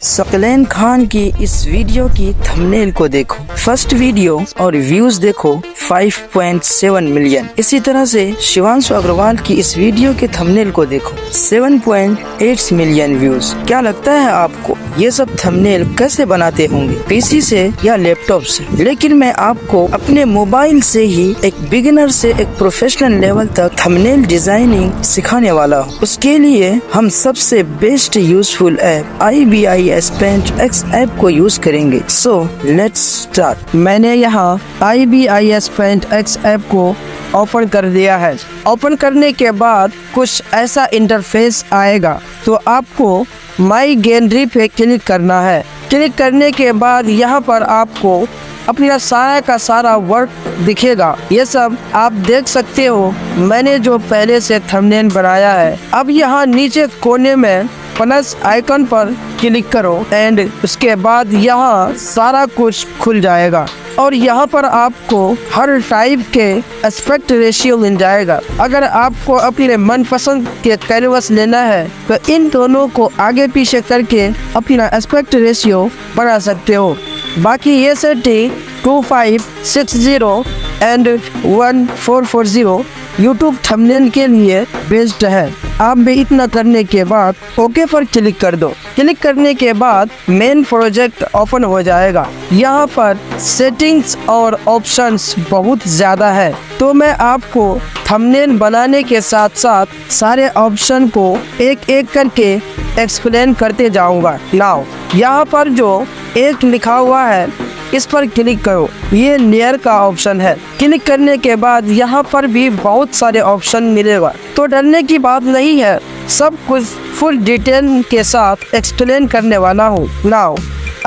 सकलैन खान की इस वीडियो की थंबनेल को देखो। फर्स्ट वीडियो और व्यूज देखो 5.7 मिलियन। इसी तरह से शिवांशु अग्रवाल की इस वीडियो के थंबनेल को देखो 7.8 मिलियन व्यूज। क्या लगता है आपको ये सब थंबनेल कैसे बनाते होंगे, पीसी से या लैपटॉप से? लेकिन मैं आपको अपने मोबाइल से ही एक बिगिनर से एक प्रोफेशनल लेवल तक थंबनेल डिजाइनिंग सिखाने वाला हूँ। उसके लिए हम सबसे best useful app IBIS Paint X app को यूज करेंगे। So let's start. मैंने यहाँ IBIS Paint X ऐप को ओपन कर दिया है। ओपन करने के बाद कुछ ऐसा इंटरफेस आएगा, तो आपको माई गैलरी पे क्लिक करना है। क्लिक करने के बाद यहाँ पर आपको अपना सारा का सारा वर्क दिखेगा। ये सब आप देख सकते हो, मैंने जो पहले से थंबनेल बनाया है। अब यहाँ नीचे कोने में प्लस आइकन पर क्लिक करो एंड उसके बाद यहाँ सारा कुछ खुल जाएगा और यहाँ पर आपको हर टाइप के एस्पेक्ट रेशियो मिल जाएगा। अगर आपको अपने मनपसंद के कैनवस लेना है तो इन दोनों को आगे पीछे करके अपना एस्पेक्ट रेशियो बढ़ा सकते हो। बाकी ये सेटिंग 2560 एंड 1440 यूट्यूब थंबनेल के लिए बेस्ड है। आप भी इतना करने के बाद ओके पर क्लिक कर दो। क्लिक करने के बाद मेन प्रोजेक्ट ओपन हो जाएगा। यहाँ पर सेटिंग्स और ऑप्शंस बहुत ज़्यादा है, तो मैं आपको थंबनेल बनाने के साथ साथ सारे ऑप्शन को एक एक करके एक्सप्लेन करते जाऊँगा। नाउ यहाँ पर जो एक लिखा हुआ है इस पर क्लिक करो, ये लेयर का ऑप्शन है। क्लिक करने के बाद यहाँ पर भी बहुत सारे ऑप्शन मिलेगा, तो डरने की बात नहीं है, सब कुछ फुल डिटेल के साथ एक्सप्लेन करने वाला हूँ। नाउ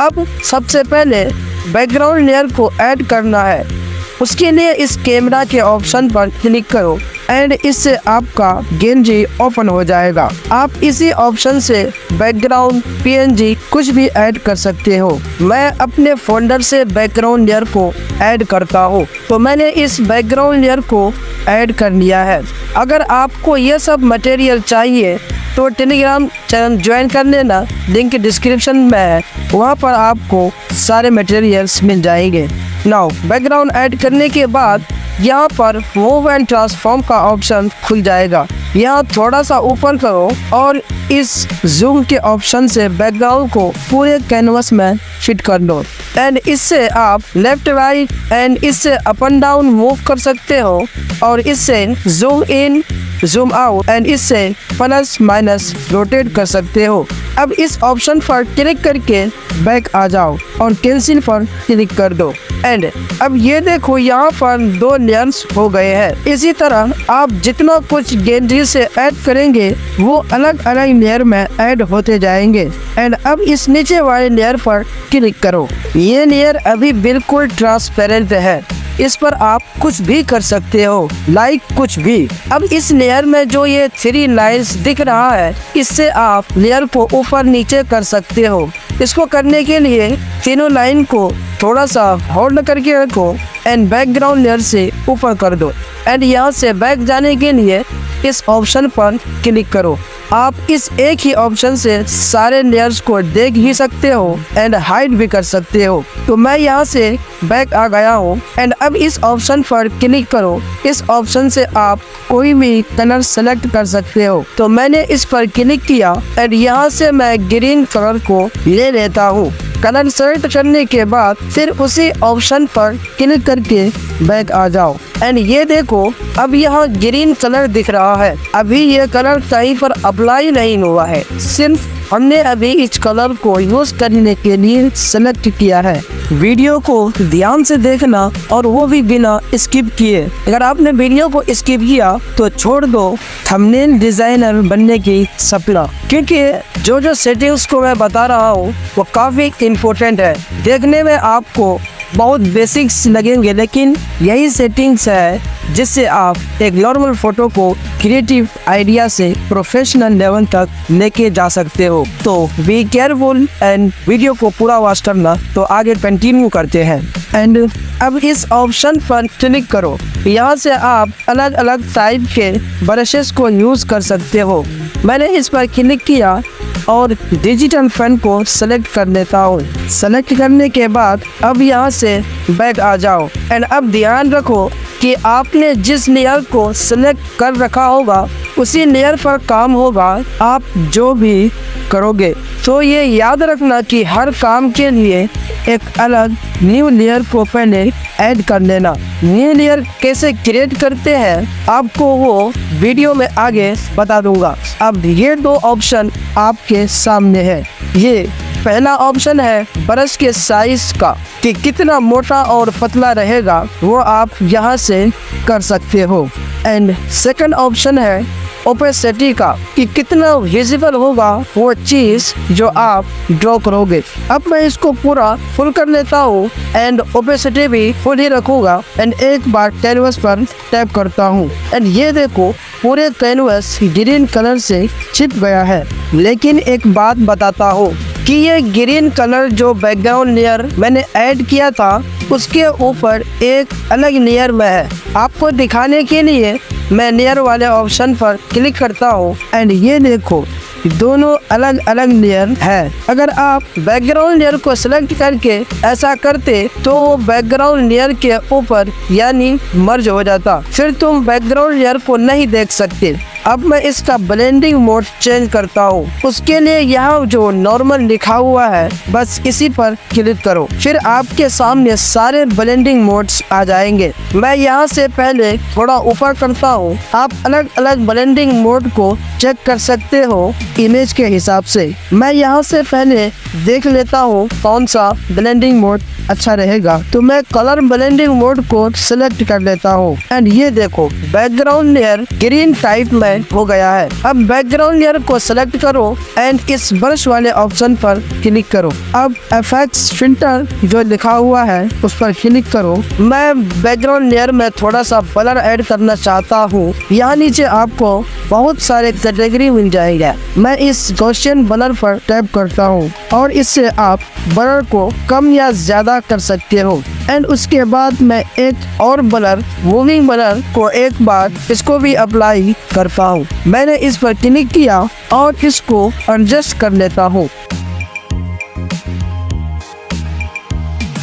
अब सबसे पहले बैकग्राउंड लेयर को ऐड करना है। उसके लिए इस कैमरा के ऑप्शन पर क्लिक करो एंड इससे आपका गैलरी ओपन हो जाएगा। आप इसी ऑप्शन से बैकग्राउंड PNG कुछ भी ऐड कर सकते हो। मैं अपने फोल्डर से बैकग्राउंड लेयर को ऐड करता हूँ, तो मैंने इस बैकग्राउंड लेयर को ऐड कर लिया है। अगर आपको ये सब मटेरियल चाहिए तो टेलीग्राम चैनल ज्वाइन कर लेना, लिंक डिस्क्रिप्शन में है, वहाँ पर आपको सारे मटेरियल्स मिल जाएंगे। नाउ बैकग्राउंड ऐड करने के बाद यहाँ पर मूव एंड ट्रांसफॉर्म का ऑप्शन खुल जाएगा। यहाँ थोड़ा सा ऊपर करो और इस जूम के ऑप्शन से बैकग्राउंड को पूरे कैनवस में फिट कर दो एंड इससे आप लेफ्ट राइट एंड इससे अप एंड डाउन मूव कर सकते हो और इससे zoom in zoom out and इससे प्लस माइनस रोटेट कर सकते हो। अब इस ऑप्शन पर क्लिक करके बैक आ जाओ और कैंसिल पर क्लिक कर दो एंड अब ये देखो यहाँ पर 2 लेयर्स हो गए हैं। इसी तरह आप जितना कुछ गैलरी से ऐड करेंगे वो अलग अलग लेयर में ऐड होते जाएंगे एंड अब इस नीचे वाले लेयर पर क्लिक करो। ये लेयर अभी बिल्कुल ट्रांसपेरेंट है, इस पर आप कुछ भी कर सकते हो, लाइक कुछ भी। अब इस लेयर में जो ये 3 लाइन्स दिख रहा है, इससे आप लेयर को ऊपर नीचे कर सकते हो। इसको करने के लिए तीनों लाइन को थोड़ा सा होल्ड करके रखो एंड बैकग्राउंड लेयर से ऊपर कर दो एंड यहाँ से बैक जाने के लिए इस ऑप्शन पर क्लिक करो। आप इस एक ही ऑप्शन से सारे लेयर्स को देख ही सकते हो एंड हाइड भी कर सकते हो। तो मैं यहाँ से बैक आ गया हूँ एंड अब इस ऑप्शन पर क्लिक करो। इस ऑप्शन से आप कोई भी कलर सेलेक्ट कर सकते हो, तो मैंने इस पर क्लिक किया एंड यहाँ से मैं ग्रीन कलर को ले लेता हूँ। कलर सेलेक्ट करने के बाद फिर उसी ऑप्शन पर क्लिक करके बैक आ जाओ एंड ये देखो अब यहाँ ग्रीन कलर दिख रहा है। अभी ये कलर कहीं पर अप्लाई नहीं हुआ है, सिर्फ हमने अभी इस कलर को यूज करने के लिए सेलेक्ट किया है। वीडियो को ध्यान से देखना और वो भी बिना स्किप किए। अगर आपने वीडियो को स्किप किया तो छोड़ दो थंबनेल डिजाइनर बनने की सपना, क्योंकि जो सेटिंग्स को मैं बता रहा हूँ वो काफ़ी इम्पोर्टेंट है। देखने में आपको बहुत बेसिक्स लगेंगे, लेकिन यही सेटिंग्स है जिससे आप एक नॉर्मल फोटो को क्रिएटिव आइडिया से प्रोफेशनल लेवल तक लेके जा सकते हो। तो बी केयरफुल एंड वीडियो को पूरा वॉच करना। तो आगे कंटिन्यू करते हैं एंड अब इस ऑप्शन पर क्लिक करो। यहाँ से आप अलग अलग टाइप के ब्रशेस को यूज कर सकते हो। मैंने इस पर क्लिक किया और डिजिटल फॉन्ट को सेलेक्ट कर लेता हूँ। सेलेक्ट करने के बाद अब यहाँ से बैक आ जाओ एंड अब ध्यान रखो कि आपने जिस लेयर को सेलेक्ट कर रखा होगा उसी लेयर पर काम होगा आप जो भी करोगे। तो ये याद रखना कि हर काम के लिए एक अलग न्यू लेयर को पहले ऐड कर लेना। न्यू लेयर कैसे क्रिएट करते हैं आपको वो वीडियो में आगे बता दूंगा। अब ये दो ऑप्शन आपके सामने है। ये पहला ऑप्शन है ब्रश के साइज का कि कितना मोटा और पतला रहेगा, वो आप यहाँ से कर सकते हो। एंड सेकंड ऑप्शन है ओपेसिटी का कि कितना विजिबल होगा वो चीज जो आप ड्रॉ करोगे। अब मैं इसको पूरा फुल कर लेता हूँ एंड ओपेसिटी भी फुल ही रखूंगा एंड एक बार कैनवस पर टैप करता हूँ एंड ये देखो पूरे कैनवस ग्रीन कलर से छिप गया है। लेकिन एक बात बताता हूँ कि ये ग्रीन कलर जो बैकग्राउंड लेयर मैंने ऐड किया था उसके ऊपर एक अलग लेयर में है। आपको दिखाने के लिए मैं लेयर वाले ऑप्शन पर क्लिक करता हूँ एंड ये देखो दोनों अलग अलग लेयर है। अगर आप बैकग्राउंड लेयर को सिलेक्ट करके ऐसा करते तो वो बैकग्राउंड लेयर के ऊपर यानी मर्ज हो जाता, फिर तुम बैकग्राउंड लेयर को नहीं देख सकते। अब मैं इसका ब्लेंडिंग मोड चेंज करता हूँ। उसके लिए यहाँ जो नॉर्मल लिखा हुआ है बस इसी पर क्लिक करो, फिर आपके सामने सारे ब्लेंडिंग मोड्स आ जाएंगे। मैं यहाँ से पहले थोड़ा ऊपर करता हूँ। आप अलग अलग ब्लेंडिंग मोड को चेक कर सकते हो इमेज के हिसाब से। मैं यहाँ से पहले देख लेता हूँ कौन सा ब्लेंडिंग मोड अच्छा रहेगा, तो मैं कलर ब्लेंडिंग मोड को सिलेक्ट कर लेता हूँ एंड ये देखो बैकग्राउंड लेयर ग्रीन टाइप में हो गया है। अब बैकग्राउंड लेयर को सिलेक्ट करो एंड इस ब्रश वाले ऑप्शन पर क्लिक करो। अब इफेक्ट्स फिल्टर जो लिखा हुआ है उस पर क्लिक करो। मैं बैकग्राउंड लेयर में थोड़ा सा ब्लर ऐड करना चाहता हूँ। यहाँ नीचे आपको बहुत सारे कैटेगरी मिल जाएगा। मैं इस गॉसियन ब्लर पर टैप करता हूँ और इससे आप ब्लर को कम या ज्यादा कर सकते हो। एंड उसके बाद मैं एक और ब्लर मूविंग ब्लर को एक बार इसको भी अप्लाई करता हूँ। मैंने इस पर क्लिक किया और इसको एडजस्ट कर लेता हूँ।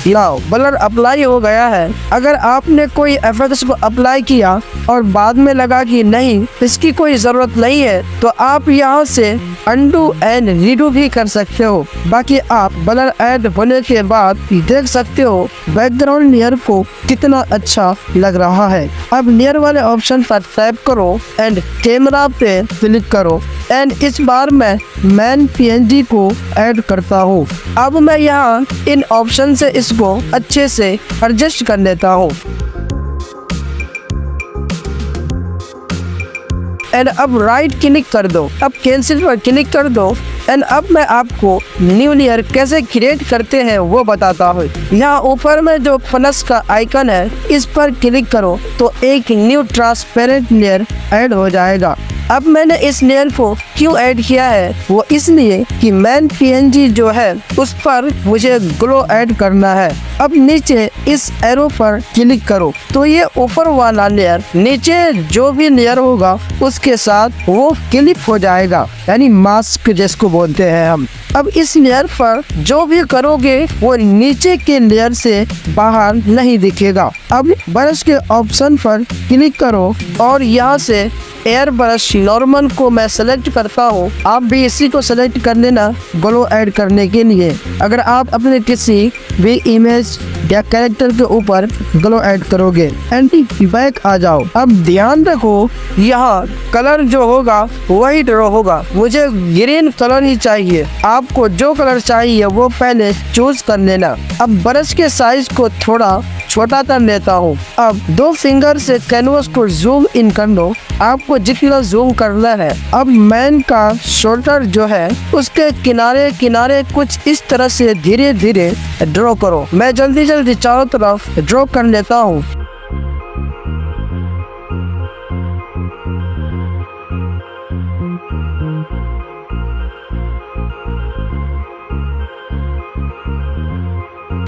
लाओ ब्लर अप्लाई हो गया है। अगर आपने कोई इफेक्ट्स को अप्लाई किया और बाद में लगा कि नहीं इसकी कोई जरूरत नहीं है तो आप यहाँ से अंडू एंड रीडू भी कर सकते हो। बाकी आप ब्लर ऐड होने के बाद देख सकते हो बैकग्राउंड लेयर को कितना अच्छा लग रहा है। अब लेयर वाले ऑप्शन पर टैप करो एंड कैमरा पे क्लिक करो एंड इस बार मैं मैन पीएनजी को ऐड करता हूँ। अब मैं यहाँ इन ऑप्शन से इसको अच्छे से एडजस्ट कर लेता हूँ एंड अब राइट क्लिक कर दो। अब कैंसिल पर क्लिक कर दो एंड अब मैं आपको न्यू लेयर कैसे क्रिएट करते हैं वो बताता हूँ। यहाँ ऊपर में जो प्लस का आइकन है इस पर क्लिक करो तो एक न्यू ट्रांसपेरेंट लेयर ऐड हो जाएगा। अब मैंने इस लेयर को क्यों ऐड किया है वो इसलिए कि मैन पीएनजी जो है उस पर मुझे ग्लो ऐड करना है। अब नीचे इस एरो पर क्लिक करो तो ये ऊपर वाला लेयर नीचे जो भी लेयर होगा उसके साथ वो क्लिप हो जाएगा, यानी मास्क जिसको बोलते हैं हम। अब इस लेयर पर जो भी करोगे वो नीचे के लेयर से बाहर नहीं दिखेगा। अब ब्रश के ऑप्शन पर क्लिक करो और यहाँ से एयर ब्रश नॉर्मल को मैं सेलेक्ट करता हूँ। आप भी इसी को सेलेक्ट कर लेना ग्लो ऐड करने के लिए। अगर आप अपने किसी भी इमेज या कैरेक्टर के ऊपर ग्लो ऐड करोगे एंड बैक आ जाओ। अब ध्यान रखो यहाँ कलर जो होगा वही ड्रॉ होगा। मुझे ग्रीन कलर ही चाहिए। आपको जो कलर चाहिए वो पहले चूज कर लेना। अब ब्रश के साइज को थोड़ा छोटा कर लेता हूँ। अब 2 फिंगर से कैनवस को जूम इन कर लो, आपको जितना जूम करना है। अब मैन का शोल्डर जो है उसके किनारे किनारे कुछ इस तरह से धीरे धीरे ड्रॉ करो। मैं जल्दी जल्दी चारों तरफ ड्रॉ कर लेता हूँ।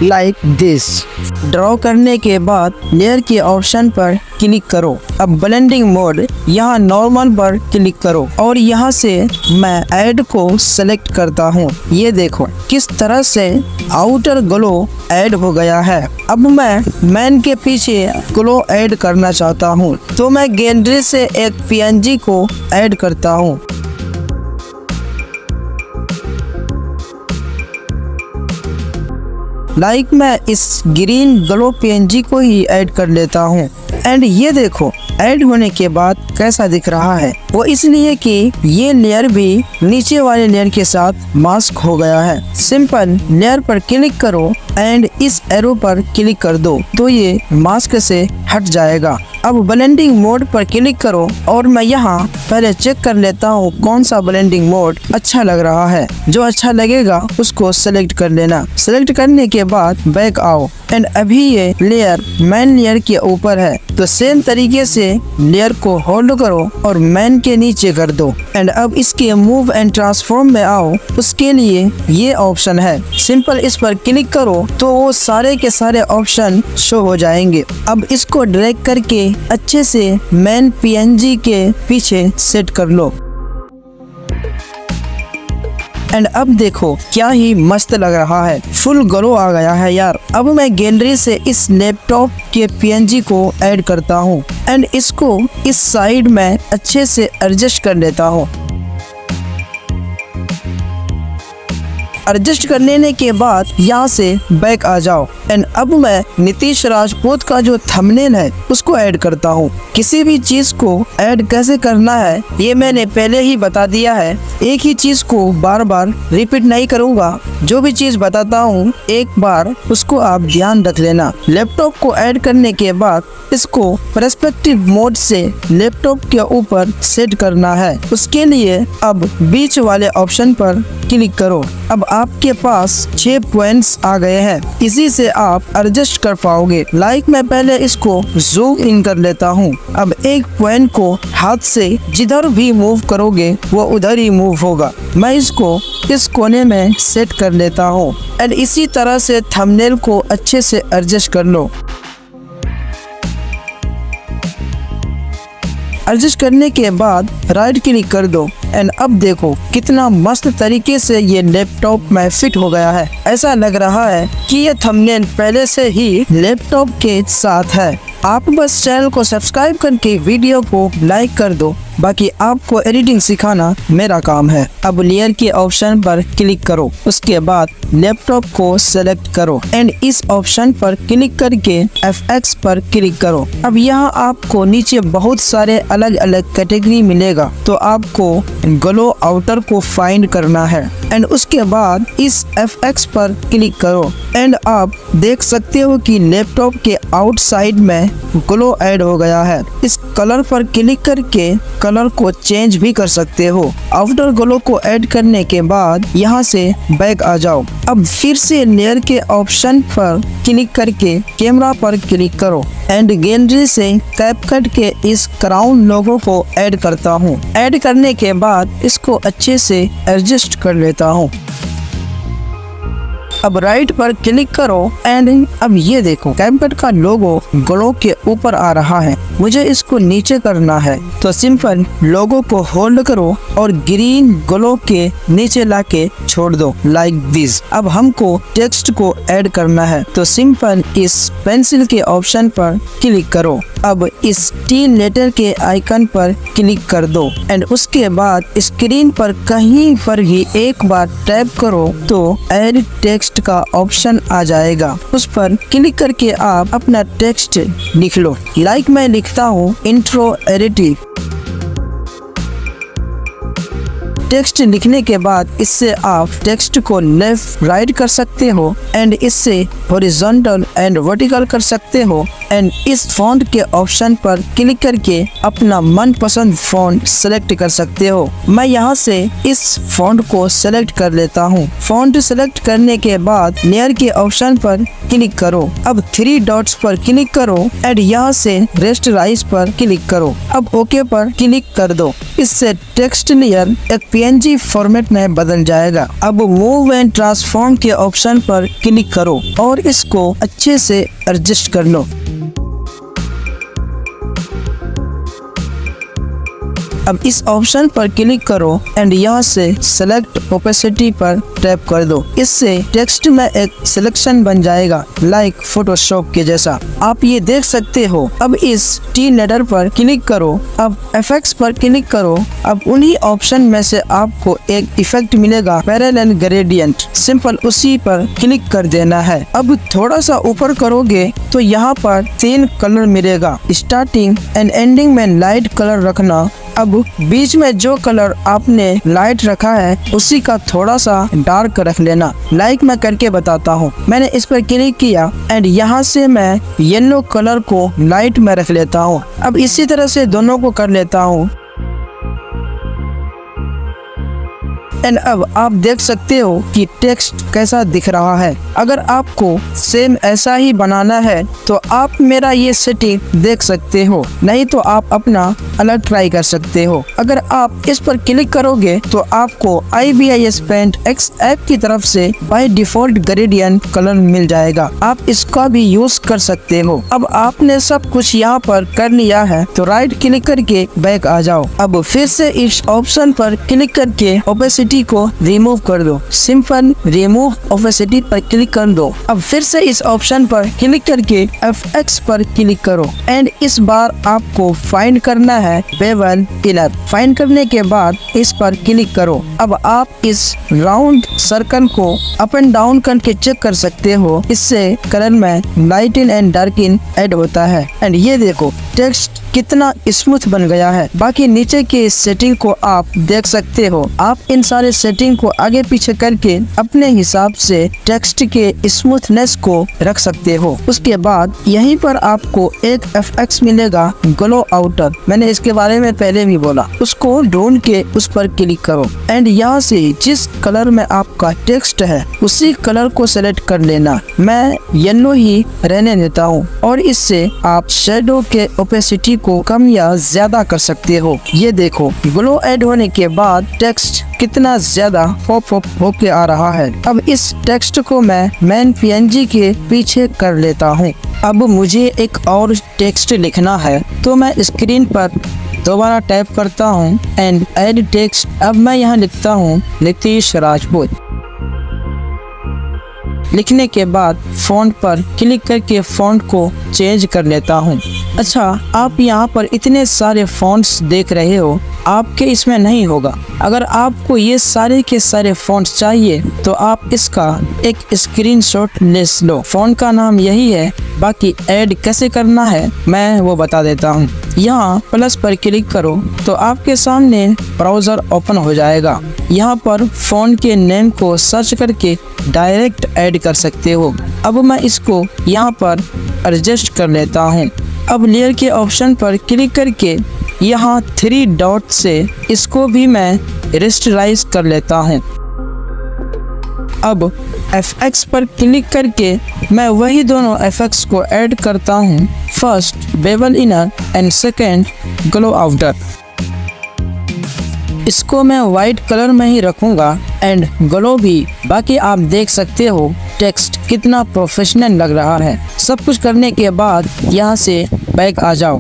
Like this. ड्रॉ करने के बाद लेयर के ऑप्शन पर क्लिक करो। अब ब्लेंडिंग मोड यहाँ नॉर्मल पर क्लिक करो और यहाँ से मैं ऐड को सेलेक्ट करता हूँ। ये देखो किस तरह से आउटर ग्लो ऐड हो गया है। अब मैं मैन के पीछे ग्लो ऐड करना चाहता हूँ, तो मैं गैलरी से एक PNG को ऐड करता हूँ। लाइक मैं इस ग्रीन ग्लो PNG को ही ऐड कर लेता हूँ। एंड ये देखो ऐड होने के बाद कैसा दिख रहा है। वो इसलिए कि ये लेयर भी नीचे वाले लेयर के साथ मास्क हो गया है। सिंपल लेयर पर क्लिक करो एंड इस एरो पर क्लिक कर दो तो ये मास्क से हट जाएगा। अब ब्लेंडिंग मोड पर क्लिक करो और मैं यहाँ पहले चेक कर लेता हूँ कौन सा ब्लेंडिंग मोड अच्छा लग रहा है। जो अच्छा लगेगा उसको सेलेक्ट कर लेना। सेलेक्ट करने के बाद बैक आओ एंड अभी ये लेयर मैन लेयर के ऊपर है, तो सेम तरीके से लेयर को होल्ड करो और मैन के नीचे कर दो। एंड अब इसके मूव एंड ट्रांसफॉर्म में आओ, उसके लिए ये ऑप्शन है। सिंपल इस पर क्लिक करो तो वो सारे के सारे ऑप्शन शो हो जाएंगे। अब इसको ड्रैग करके अच्छे से मैन PNG के पीछे सेट कर लो। एंड अब देखो क्या ही मस्त लग रहा है, फुल ग्लो आ गया है यार। अब मैं गैलरी से इस लैपटॉप के PNG को ऐड करता हूँ एंड इसको इस साइड में अच्छे से एडजस्ट कर लेता हूँ। एडजस्ट कर लेने के बाद यहाँ से बैक आ जाओ एंड अब मैं नीतीश राजपूत का जो थंबनेल है उसको ऐड करता हूँ। किसी भी चीज को ऐड कैसे करना है ये मैंने पहले ही बता दिया है। एक ही चीज को बार बार रिपीट नहीं करूँगा। जो भी चीज बताता हूँ एक बार उसको आप ध्यान रख लेना। लैपटॉप को ऐड करने के बाद इसको पर्सपेक्टिव मोड से लैपटॉप के ऊपर सेट करना है। उसके लिए अब बीच वाले ऑप्शन पर क्लिक करो। अब आपके पास 6 पॉइंट्स आ गए हैं, इसी से आप एडजस्ट कर पाओगे। लाइक मैं पहले इसको जूम इन कर लेता हूँ। अब एक पॉइंट को हाथ से जिधर भी मूव करोगे वो उधर ही मूव होगा। मैं इसको इस कोने में सेट कर लेता हूँ एंड इसी तरह से थंबनेल को अच्छे से एडजस्ट कर लो। एडजस्ट करने के बाद राइट क्लिक कर दो एंड अब देखो कितना मस्त तरीके से ये लैपटॉप में फिट हो गया है। ऐसा लग रहा है कि ये थंबनेल पहले से ही लैपटॉप के साथ है। आप बस चैनल को सब्सक्राइब करके वीडियो को लाइक कर दो, बाकी आपको एडिटिंग सिखाना मेरा काम है। अब लेयर के ऑप्शन पर क्लिक करो, उसके बाद लैपटॉप को सेलेक्ट करो एंड इस ऑप्शन पर क्लिक करके FX पर क्लिक करो। अब यहाँ आपको नीचे बहुत सारे अलग अलग कैटेगरी मिलेगा, तो आपको ग्लो आउटर को फाइंड करना है एंड उसके बाद इस FX पर क्लिक करो एंड आप देख सकते हो कि लैपटॉप के आउटसाइड में ग्लो ऐड हो गया है। इस कलर पर क्लिक करके कलर को चेंज भी कर सकते हो। आउटर ग्लो को ऐड करने के बाद यहाँ से बैक आ जाओ। अब फिर से लेयर के ऑप्शन पर क्लिक करके कैमरा पर क्लिक करो एंड गैलरी से कैपकट के इस क्राउन लोगो को ऐड करता हूँ। ऐड करने के बाद इसको अच्छे से एडजस्ट कर लेता हूँ। अब राइट पर क्लिक करो एंड अब ये देखो कैपकट का लोगो ग्लो के ऊपर आ रहा है। मुझे इसको नीचे करना है, तो सिंपल लोगो को होल्ड करो और ग्रीन ग्लो के नीचे लाके छोड़ दो लाइक दिस। अब हमको टेक्स्ट को ऐड करना है, तो सिंपल इस पेंसिल के ऑप्शन पर क्लिक करो। अब इस टी लेटर के आइकन पर क्लिक कर दो एंड उसके बाद स्क्रीन पर कहीं पर भी एक बार टैप करो तो ऐड टेक्स्ट का ऑप्शन आ जाएगा। उस पर क्लिक करके आप अपना टेक्स्ट लिख लो। लाइक मैं लिखता हूँ इंट्रो एडिटिव। टेक्स्ट लिखने के बाद इससे आप टेक्स्ट को लेफ्ट राइट कर सकते हो एंड इससे हॉरिजॉन्टल एंड वर्टिकल कर सकते हो। एंड इस फॉन्ट के ऑप्शन पर क्लिक करके अपना मनपसंद फॉन्ट सेलेक्ट कर सकते हो। मैं यहाँ से इस फॉन्ट को सेलेक्ट कर लेता हूँ। फॉन्ट सेलेक्ट करने के बाद लेयर के ऑप्शन पर क्लिक करो। अब 3 डॉट्स पर क्लिक करो एंड यहाँ से रेस्टराइज पर क्लिक करो। अब ओके पर क्लिक कर दो। इससे टेक्स्ट लेयर एक PNG फॉर्मेट में बदल जाएगा। अब मूव एंड ट्रांसफॉर्म के ऑप्शन पर क्लिक करो और इसको अच्छे से एडजस्ट कर लो। अब इस ऑप्शन पर क्लिक करो एंड यहाँ से सेलेक्ट ओपेसिटी पर टैप कर दो। इससे टेक्स्ट में एक सिलेक्शन बन जाएगा, लाइक फोटोशॉप के जैसा। आप ये देख सकते हो। अब इस टी लेटर पर क्लिक करो। अब इफेक्ट्स पर क्लिक करो। अब उन्हीं ऑप्शन में से आपको एक इफेक्ट मिलेगा, पैरेलल ग्रेडियंट। सिंपल उसी पर क्लिक कर देना है। अब थोड़ा सा ऊपर करोगे तो यहाँ पर 3 कलर मिलेगा। स्टार्टिंग एंड एंडिंग में लाइट कलर रखना। अब बीच में जो कलर आपने लाइट रखा है उसी का थोड़ा सा डार्क रख लेना। लाइक मैं करके बताता हूँ। मैंने इस पर क्लिक किया एंड यहाँ से मैं येलो कलर को लाइट में रख लेता हूँ। अब इसी तरह से दोनों को कर लेता हूँ। एंड अब आप देख सकते हो कि टेक्स्ट कैसा दिख रहा है। अगर आपको सेम ऐसा ही बनाना है तो आप मेरा ये सेटिंग देख सकते हो, नहीं तो आप अपना अलग ट्राई कर सकते हो। अगर आप इस पर क्लिक करोगे तो आपको IBIS पेंट X ऐप की तरफ से बाय डिफॉल्ट ग्रेडियंट कलर मिल जाएगा। आप इसका भी यूज कर सकते हो। अब आपने सब कुछ यहाँ पर कर लिया है तो राइट क्लिक करके बैक आ जाओ। अब फिर से इस ऑप्शन पर क्लिक करके ओपेसिटी को रिमूव कर दो। सिंपल रिमूव ओपेसिटी पर क्लिक कर दो। अब फिर से इस ऑप्शन पर क्लिक करके FX पर क्लिक करो एंड इस बार आपको फाइंड करना है बेवल इनर। फाइंड करने के बाद इस पर क्लिक करो। अब आप इस राउंड सर्कल को अप एंड डाउन करके चेक कर सकते हो। इससे कलर में लाइटन एंड डार्किन ऐड होता है। एंड ये देखो टेक्स्ट कितना स्मूथ बन गया है। बाकी नीचे की सेटिंग को आप देख सकते हो। आप इन सारे सेटिंग को आगे पीछे करके अपने हिसाब से टेक्स्ट के स्मूथनेस को रख सकते हो। उसके बाद यहीं पर आपको एक FX मिलेगा, ग्लो आउटर। मैंने इसके बारे में पहले भी बोला। उसको ढूंढ के उस पर क्लिक करो एंड यहाँ से जिस कलर में आपका टेक्स्ट है उसी कलर को सेलेक्ट कर लेना। मैं येलो ही रहने देता हूँ और इससे आप शेडो के ओपेसिटी को कम या ज्यादा कर सकते हो। ये देखो ग्लो ऐड होने के बाद टेक्स्ट कितना ज्यादा पॉप होके आ रहा है। अब इस टेक्स्ट को मैं मेन PNG के पीछे कर लेता हूँ। अब मुझे एक और टेक्स्ट लिखना है तो मैं स्क्रीन पर दोबारा टाइप करता हूँ एंड ऐड टेक्स्ट। अब मैं यहाँ लिखता हूँ नीतीश राजपूत। लिखने के बाद फॉन्ट पर क्लिक करके फॉन्ट को चेंज कर लेता हूँ। अच्छा, आप यहाँ पर इतने सारे फॉन्ट्स देख रहे हो, आपके इसमें नहीं होगा। अगर आपको ये सारे के सारे फॉन्ट्स चाहिए तो आप इसका एक स्क्रीनशॉट ले लो। फॉन्ट का नाम यही है। बाकी ऐड कैसे करना है मैं वो बता देता हूँ। यहाँ प्लस पर क्लिक करो तो आपके सामने ब्राउजर ओपन हो जाएगा। यहाँ पर फॉन्ट के नेम को सर्च करके डायरेक्ट ऐड कर सकते हो। अब मैं इसको यहाँ पर एडजस्ट कर लेता हूँ। अब लेयर के ऑप्शन पर क्लिक करके यहाँ 3 डॉट से इसको भी मैं रेस्टराइज कर लेता हूँ। अब FX पर क्लिक करके मैं वही दोनों FX को ऐड करता हूँ। First bevel inner and second glow outer. इसको मैं वाइट कलर में ही रखूँगा एंड ग्लो भी। बाकी आप देख सकते हो टेक्स्ट कितना प्रोफेशनल लग रहा है। सब कुछ करने के बाद यहाँ से बैक आ जाओ।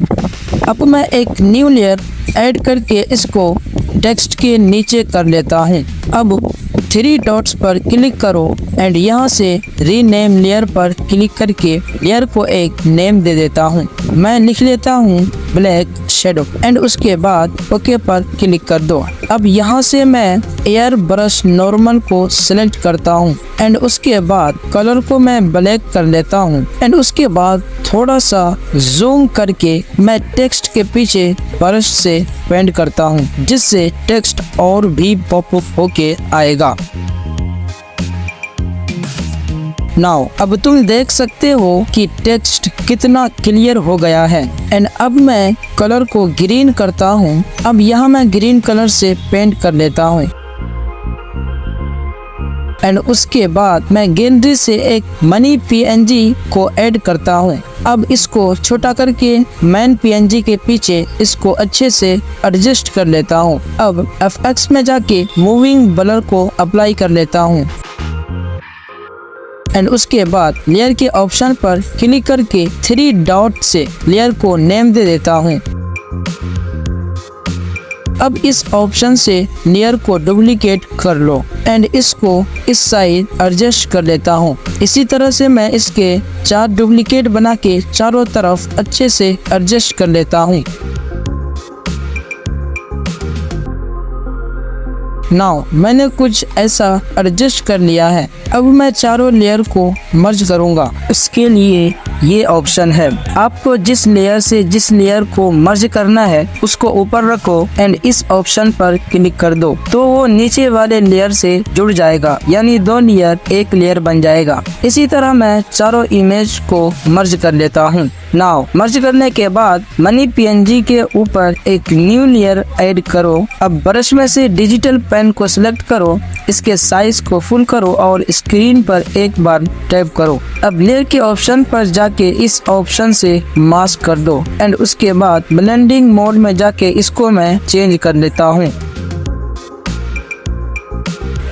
अब मैं एक न्यू लेयर ऐड करके इसको टेक्स्ट के नीचे कर लेता हूँ। अब 3 डॉट्स पर क्लिक करो एंड यहाँ से रीनेम लेयर पर क्लिक करके लेयर को एक नेम दे देता हूँ। मैं लिख लेता हूँ ब्लैक शेडो एंड उसके बाद ओके पर क्लिक कर दो। अब यहाँ से मैं एयर ब्रश नॉर्मल को सिलेक्ट करता हूँ एंड उसके बाद कलर को मैं ब्लैक कर लेता हूँ एंड उसके बाद थोड़ा सा जूम करके मैं टेक्स्ट के पीछे ब्रश से पेंट करता हूँ, जिससे टेक्स्ट और भी पॉप अप होके आएगा। नाउ अब तुम देख सकते हो कि टेक्स्ट कितना क्लियर हो गया है। एंड अब मैं कलर को ग्रीन करता हूँ। अब यहाँ मैं ग्रीन कलर से पेंट कर लेता हूँ। एंड उसके बाद मैं गैलरी से एक मनी PNG को ऐड करता हूँ। अब इसको छोटा करके मेन PNG के पीछे इसको अच्छे से एडजस्ट कर लेता हूँ। अब FX में जाके मूविंग ब्लर को अप्लाई कर लेता हूँ। एंड उसके बाद लेयर के ऑप्शन पर क्लिक करके 3 डॉट से लेयर को नेम दे देता हूँ। अब इस ऑप्शन से लेयर को डुप्लीकेट कर लो एंड इसको इस साइड एडजस्ट कर लेता हूँ। इसी तरह से मैं इसके 4 डुप्लीकेट बना के चारों तरफ अच्छे से एडजस्ट कर लेता हूँ। नाउ मैंने कुछ ऐसा एडजस्ट कर लिया है। अब मैं चारों लेयर को मर्ज करूंगा। इसके लिए ये ऑप्शन है, आपको जिस लेयर से जिस लेयर को मर्ज करना है उसको ऊपर रखो एंड इस ऑप्शन पर क्लिक कर दो तो वो नीचे वाले लेयर से जुड़ जाएगा, यानी 2 लेयर एक लेयर बन जाएगा। इसी तरह मैं चारों इमेज को मर्ज कर लेता हूँ। नाउ मर्ज करने के बाद मनी PNG के ऊपर एक न्यू लेयर ऐड करो। अब ब्रश में से डिजिटल पेन को सिलेक्ट करो, इसके साइज को फुल करो और स्क्रीन पर एक बार टैप करो। अब लेयर के ऑप्शन पर जाके इस ऑप्शन से मास्क कर दो एंड उसके बाद ब्लेंडिंग मोड में जाके इसको मैं चेंज कर लेता हूँ।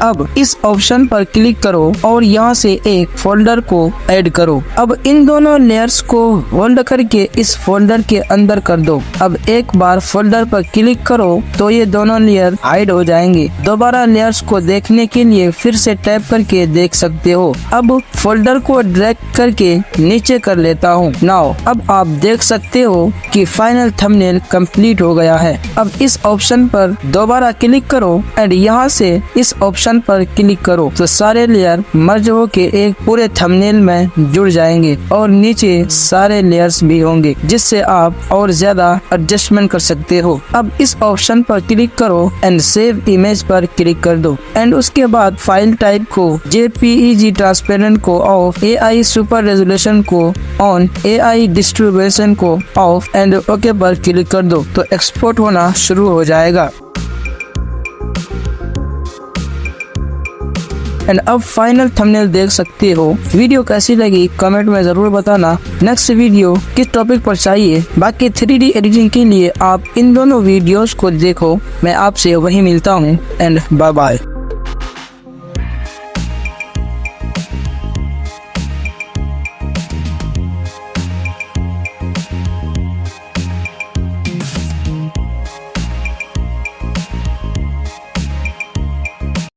अब इस ऑप्शन पर क्लिक करो और यहाँ से एक फोल्डर को ऐड करो। अब इन दोनों लेयर्स को होल्ड करके इस फोल्डर के अंदर कर दो। अब एक बार फोल्डर पर क्लिक करो तो ये दोनों लेयर हाइड हो जाएंगे। दोबारा लेयर्स को देखने के लिए फिर से टैप करके देख सकते हो। अब फोल्डर को ड्रैग करके नीचे कर लेता हूँ। नाउ अब आप देख सकते हो कि फाइनल थंबनेल कंप्लीट हो गया है। अब इस ऑप्शन पर दोबारा क्लिक करो एंड यहाँ से इस ऑप्शन पर क्लिक करो तो सारे लेयर मर्ज होके एक पूरे थंबनेल में जुड़ जाएंगे और नीचे सारे लेयर्स भी होंगे, जिससे आप और ज्यादा एडजस्टमेंट कर सकते हो। अब इस ऑप्शन पर क्लिक करो एंड सेव इमेज पर क्लिक कर दो एंड उसके बाद फाइल टाइप को JPEG ट्रांसपेरेंट को ऑफ, AI सुपर रेजोल्यूशन को ऑन, AI डिस्ट्रीब्यूशन को ऑफ एंड ओके पर क्लिक कर दो तो एक्सपोर्ट होना शुरू हो जाएगा। एंड अब फाइनल थंबनेल देख सकते हो। वीडियो कैसी लगी कमेंट में जरूर बताना। नेक्स्ट वीडियो किस टॉपिक पर चाहिए। बाकी 3D एडिटिंग के लिए आप इन दोनों वीडियोस को देखो। मैं आपसे वहीं मिलता हूँ एंड बाय बाय।